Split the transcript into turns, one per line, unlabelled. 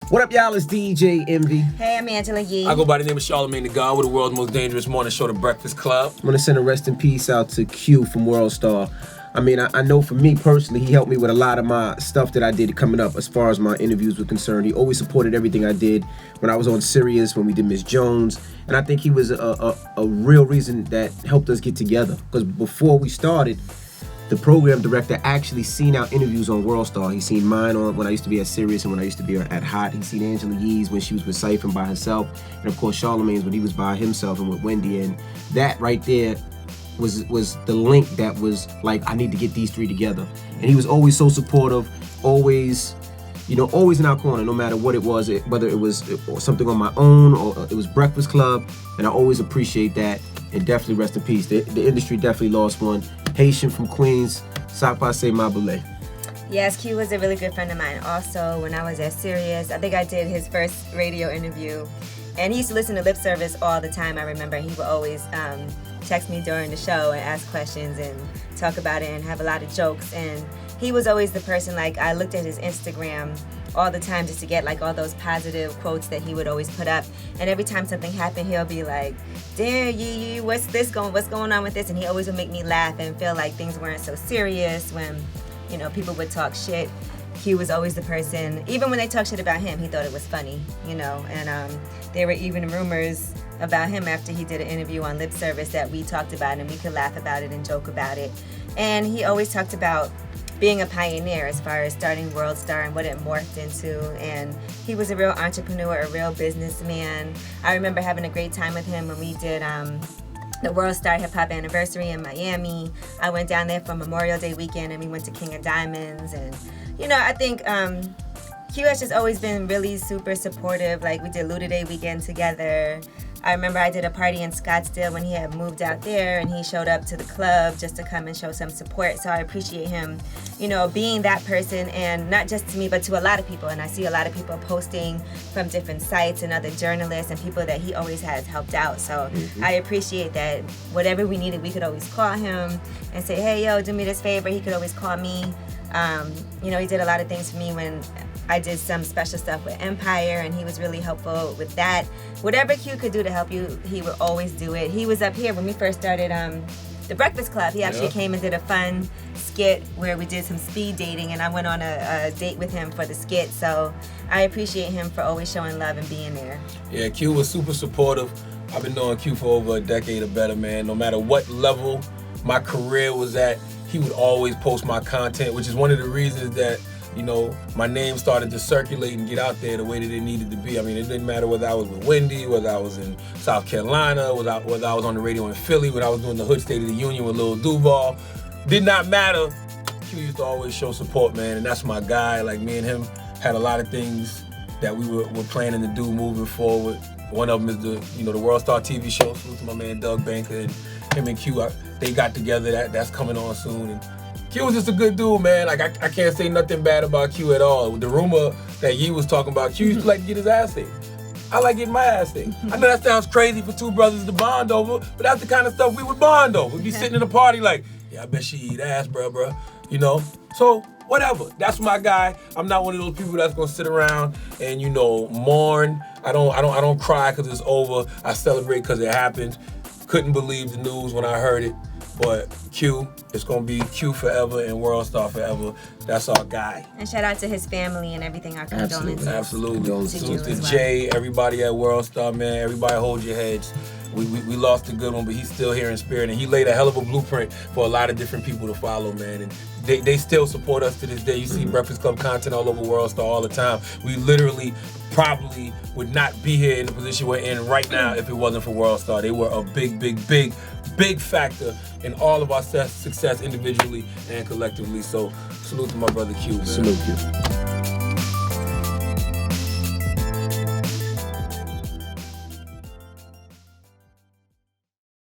What up, y'all? It's DJ Envy.
Hey, I'm Angela Yee.
I go by the name of Charlamagne the God with the world's most dangerous morning show, The Breakfast Club.
I want to send a rest in peace out to Q from WorldStar. I mean, I know for me personally, he helped me with a lot of my stuff that I did coming up as far as my interviews were concerned. He always supported everything I did when I was on Sirius, when we did Miss Jones. And I think he was a real reason that helped us get together. Because before we started, the program director actually seen our interviews on WorldStar. He seen mine on when I used to be at Sirius and when I used to be at Hot. He seen Angela Yee's when she was with Cypher by herself. And of course, Charlamagne's when he was by himself and with Wendy. And that right there was the link that was like, I need to get these three together. And he was always so supportive, always in our corner, no matter what it was, whether it was something on my own or it was Breakfast Club. And I always appreciate that. And definitely rest in peace. The industry definitely lost one. Haitian from Queens, Sapase Mabule.
Yes, Q was a really good friend of mine. Also, when I was at Sirius, I think I did his first radio interview. And he used to listen to Lip Service all the time. I remember he would always text me during the show and ask questions and talk about it and have a lot of jokes. And he was always the person, like, I looked at his Instagram all the time just to get like all those positive quotes that he would always put up. And every time something happened, he'll be like, "Damn, Yee, what's going on with this?" And he always would make me laugh and feel like things weren't so serious when, people would talk shit. He was always the person, even when they talk shit about him, he thought it was funny, and there were even rumors about him after he did an interview on Lip Service that we talked about and we could laugh about it and joke about it. And he always talked about being a pioneer as far as starting WorldStar and what it morphed into. And he was a real entrepreneur, a real businessman. I remember having a great time with him when we did the WorldStar Hip Hop Anniversary in Miami. I went down there for Memorial Day weekend and we went to King of Diamonds. And, I think Q has just always been really super supportive. Like, we did Luda Day weekend together. I remember I did a party in Scottsdale when he had moved out there and he showed up to the club just to come and show some support. So I appreciate him, being that person, and not just to me, but to a lot of people. And I see a lot of people posting from different sites and other journalists and people that he always has helped out. So I appreciate that whatever we needed, we could always call him and say, "Hey, yo, do me this favor." He could always call me. He did a lot of things for me when I did some special stuff with Empire, and he was really helpful with that. Whatever Q could do to help you, he would always do it. He was up here when we first started the Breakfast Club. He actually came and did a fun skit where we did some speed dating, and I went on a date with him for the skit. So I appreciate him for always showing love and being there.
Yeah, Q was super supportive. I've been knowing Q for over a decade or better, man. No matter what level my career was at, he would always post my content, which is one of the reasons that my name started to circulate and get out there the way that it needed to be. I mean, it didn't matter whether I was with Wendy, whether I was in South Carolina, whether I was on the radio in Philly, when I was doing the Hood State of the Union with Lil Duval. Did not matter. Q used to always show support, man, and that's my guy. Like, me and him had a lot of things that we were planning to do moving forward. One of them is the WorldStar TV show. Salute to my man Doug Banker, and him and Q, they got together. That's coming on soon. And Q was just a good dude, man. Like, I can't say nothing bad about Q at all. The rumor that Yee was talking about, Q used to like to get his ass ate. I like getting my ass ate. I know that sounds crazy for two brothers to bond over, but that's the kind of stuff we would bond over. We'd be sitting in a party like, yeah, I bet she eat ass, bruh. So whatever. That's my guy. I'm not one of those people that's gonna sit around and mourn. I don't cry because it's over. I celebrate because it happened. Couldn't believe the news when I heard it. But Q, it's going to be Q forever and WorldStar forever. That's our guy.
And shout out to his family and everything. Our condolences.
Absolutely. Salute to Jay, everybody at WorldStar, man. Everybody hold your heads. We lost a good one, but he's still here in spirit. And he laid a hell of a blueprint for a lot of different people to follow, man. And they still support us to this day. You see Breakfast Club content all over WorldStar all the time. We literally probably would not be here in the position we're in right now if it wasn't for WorldStar. They were a big factor in all of our success individually and collectively. So salute to my brother Q, man.
Salute Q.